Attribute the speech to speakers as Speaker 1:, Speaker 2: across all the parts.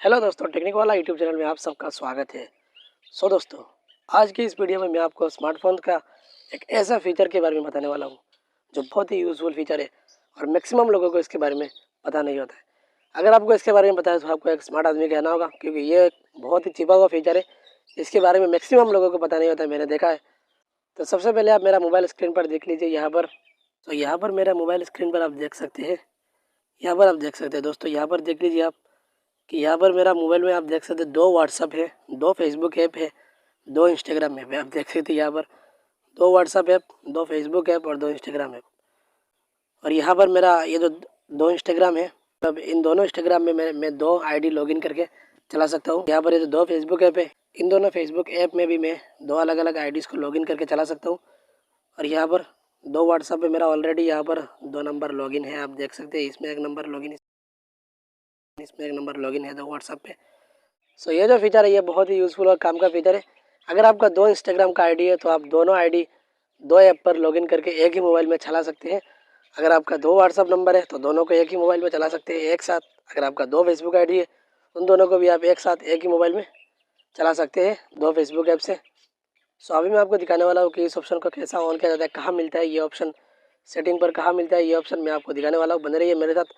Speaker 1: Hello दोस्तों, technique वाला YouTube channel में आप सबका स्वागत है। दोस्तों, आज की इस वीडियो में मैं आपको स्मार्टफोन का एक ऐसा फीचर के बारे में बताने वाला हूँ जो बहुत ही यूज़फुल फीचर है और मैक्सिमम लोगों को इसके बारे में पता नहीं होता है। अगर आपको इसके बारे में पता है तो आपको एक स्मार्ट आदमी कहना होगा, क्योंकि ये एक बहुत ही छिपा हुआ फीचर है इसके बारे में मैक्सिमम लोगों को पता नहीं होता है, मैंने देखा है। तो सबसे पहले आप मेरा मोबाइल स्क्रीन पर देख लीजिए। यहाँ पर मेरा मोबाइल स्क्रीन पर आप देख सकते हैं। यहाँ पर आप देख सकते हैं दोस्तों, यहाँ पर देख लीजिए आप कि यहाँ पर मेरा मोबाइल में आप देख सकते हैं 2 व्हाट्सअप है, 2 फेसबुक ऐप है, 2 इंस्टाग्राम ऐप है। आप देख सकते हैं यहाँ पर 2 व्हाट्सअप ऐप, 2 फेसबुक ऐप और 2 इंस्टाग्राम ऐप। और यहाँ पर मेरा ये जो 2 इंस्टाग्राम है, तब इन दोनों इंस्टाग्राम में मैं 2 आईडी लॉगिन करके चला सकता हूँ। यहाँ पर ये जो 2 फेसबुक ऐप है, इन दोनों फेसबुक ऐप में भी मैं 2 अलग अलग आईडीज़ को लॉगिन करके चला सकता हूँ। और यहाँ पर 2 व्हाट्सअप पे मेरा ऑलरेडी यहाँ पर 2 नंबर लॉगिन है। आप देख सकते हैं इसमें एक नंबर लॉगिन है 2 व्हाट्सअप पे। ये जो फीचर है ये बहुत ही यूज़फुल और काम का फीचर है। अगर आपका 2 इंस्टाग्राम का आईडी है तो आप दोनों आईडी 2 ऐप पर लॉगिन करके एक ही मोबाइल में चला सकते हैं। अगर आपका 2 व्हाट्सअप नंबर है तो दोनों को एक ही मोबाइल में चला सकते हैं एक साथ। अगर आपका 2 फेसबुक आईडी है उन दोनों को भी आप एक साथ एक ही मोबाइल में चला सकते हैं 2 फेसबुक ऐप से। अभी मैं आपको दिखाने वाला हूँ कि इस ऑप्शन को कैसा ऑन किया जाता है, कहाँ मिलता है ये ऑप्शन, सेटिंग पर कहाँ मिलता है ये ऑप्शन मैं आपको दिखाने वाला हूँ। बने रहिए मेरे साथ।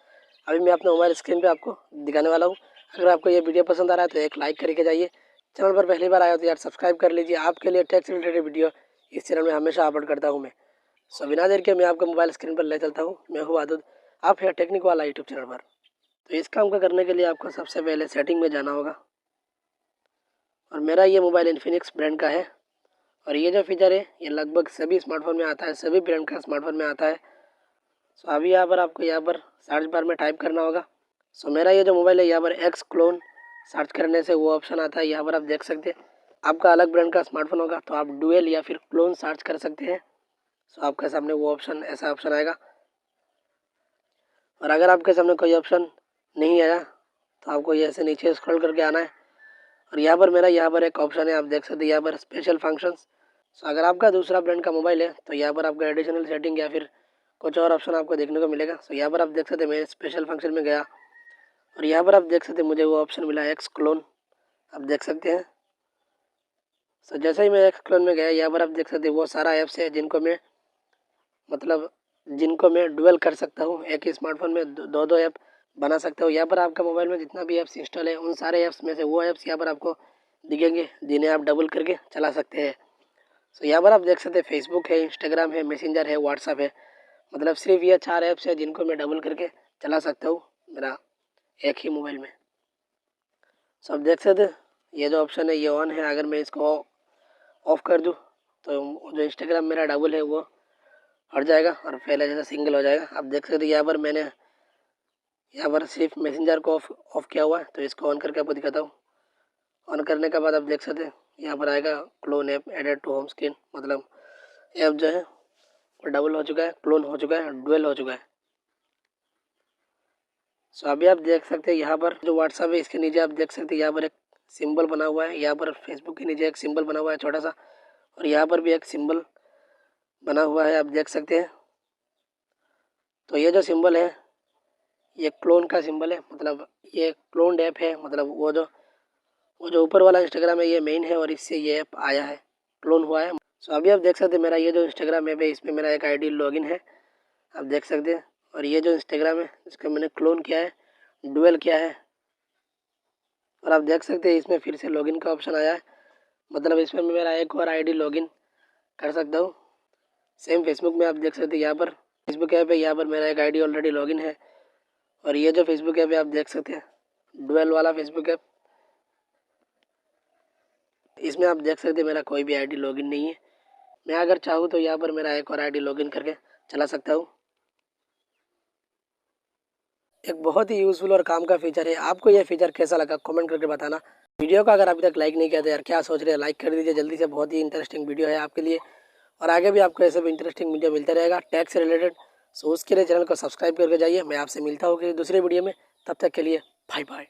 Speaker 1: अभी मैं अपने मोबाइल स्क्रीन पे आपको दिखाने वाला हूँ। अगर आपको ये वीडियो पसंद आ रहा है तो एक लाइक करके जाइए। चैनल पर पहली बार आया हो तो यार सब्सक्राइब कर लीजिए। आपके लिए टेक से रिलेटेड वीडियो इस चैनल में हमेशा अपलोड करता हूँ मैं। बिना देर के मैं आपको मोबाइल स्क्रीन पर ले चलता हूँ। मैं हूँ आदुद, आप है टेक्निक वाला यूट्यूब चैनल पर। तो इस काम को करने के लिए आपको सबसे पहले सेटिंग में जाना होगा। और मेरा ये मोबाइल इन्फिनिक्स ब्रांड का है। और ये जो फीचर है ये लगभग सभी स्मार्टफोन में आता है, सभी ब्रांड का स्मार्टफोन में आता है। अभी यहाँ पर आपको यहाँ पर सर्च बार में टाइप करना होगा। मेरा ये जो मोबाइल है यहाँ पर एक्स क्लोन सर्च करने से वो ऑप्शन आता है। यहाँ पर आप देख सकते हैं। आपका अलग ब्रांड का स्मार्टफोन होगा तो आप डुअल या फिर क्लोन सर्च कर सकते हैं। आपके सामने वो ऑप्शन ऐसा ऑप्शन आएगा। और अगर आपके सामने कोई ऑप्शन नहीं आया तो आपको ये ऐसे नीचे स्क्रॉल करके आना है। और यहाँ पर मेरा यहाँ पर एक ऑप्शन है, आप देख सकते हैं यहाँ पर स्पेशल फंक्शंस। अगर आपका दूसरा ब्रांड का मोबाइल है तो यहाँ पर आपका एडिशनल सेटिंग या फिर कुछ और ऑप्शन आपको देखने को मिलेगा। यहाँ पर आप देख सकते हैं मैं स्पेशल फंक्शन में गया और यहाँ पर आप देख सकते हैं मुझे वो ऑप्शन मिला एक्स क्लोन। आप देख सकते हैं। जैसे ही मैं एक्स क्लोन में गया यहाँ पर आप देख सकते हैं वो सारा ऐप्स है जिनको मैं डुअल कर सकता हूँ। एक ही स्मार्टफोन में दो ऐप बना सकता हूँ। यहाँ पर आपका मोबाइल में जितना भी ऐप्स इंस्टॉल है उन सारे ऐप्स में से वो ऐप्स यहाँ पर आपको दिखेंगे जिन्हें आप डबल करके चला सकते हैं। यहाँ पर आप देख सकते हैं फेसबुक है, इंस्टाग्राम है, मैसेंजर है, व्हाट्सअप है। सिर्फ ये 4 ऐप्स है जिनको मैं डबल करके चला सकता हूँ मेरा एक ही मोबाइल में। आप देख सकते हैं ये जो ऑप्शन है ये ऑन है। अगर मैं इसको ऑफ कर दूँ तो जो इंस्टाग्राम मेरा डबल है वो हट जाएगा और पहले जैसा सिंगल हो जाएगा। आप देख सकते हैं यहाँ पर मैंने सिर्फ मैसेंजर को ऑफ किया हुआ है। तो इसको ऑन करके आपको दिखाता हूँ। ऑन करने के बाद आप देख सकते हैं यहाँ पर आएगा clone app added to home screen. App जो है वो डबल हो चुका है, क्लोन हो चुका है, डुअल हो चुका है। अभी आप देख सकते हैं यहाँ पर जो व्हाट्सअप है इसके नीचे आप देख सकते हैं यहाँ पर एक सिंबल बना हुआ है। यहाँ पर फेसबुक के नीचे एक सिंबल बना हुआ है छोटा सा, और यहाँ पर भी एक सिंबल बना हुआ है, आप देख सकते हैं। तो ये जो सिंबल है ये क्लोन का सिंबल है, ये क्लोन्ड ऐप है। वो जो ऊपर वाला इंस्टाग्राम है ये मेन है और इससे ये ऐप आया है, क्लोन हुआ है। अभी आप देख सकते हैं मेरा ये जो इंस्टाग्राम ऐप है इसमें मेरा एक आईडी लॉगिन है, आप देख सकते हैं। और ये जो इंस्टाग्राम है इसका मैंने क्लोन किया है, डुअल किया है। और आप देख सकते हैं इसमें फिर से लॉगिन का ऑप्शन आया है। इसमें मेरा एक और आईडी लॉगिन कर सकता हूँ। सेम फेसबुक में आप देख सकते हैं यहाँ पर फेसबुक ऐप है, यहाँ पर मेरा एक आईडी ऑलरेडी लॉगिन है। और ये जो फेसबुक ऐप है आप देख सकते हैं डुअल वाला फेसबुक ऐप, इसमें आप देख सकते हैं मेरा कोई भी आईडी लॉगिन नहीं है। मैं अगर चाहूँ तो यहाँ पर मेरा एक और आईडी लॉगिन करके चला सकता हूँ। एक बहुत ही यूज़फुल और काम का फीचर है। आपको यह फीचर कैसा लगा कमेंट करके बताना। वीडियो का अगर अभी तक लाइक नहीं किया तो यार क्या सोच रहे हैं, लाइक कर दीजिए जल्दी से। बहुत ही इंटरेस्टिंग वीडियो है आपके लिए और आगे भी आपको ऐसे भी इंटरेस्टिंग वीडियो मिलता रहेगा टैक्स से रिलेटेड। उसके लिए चैनल को सब्सक्राइब करके जाइए। मैं आपसे मिलता हूँ कि दूसरे वीडियो में, तब तक के लिए बाय बाय।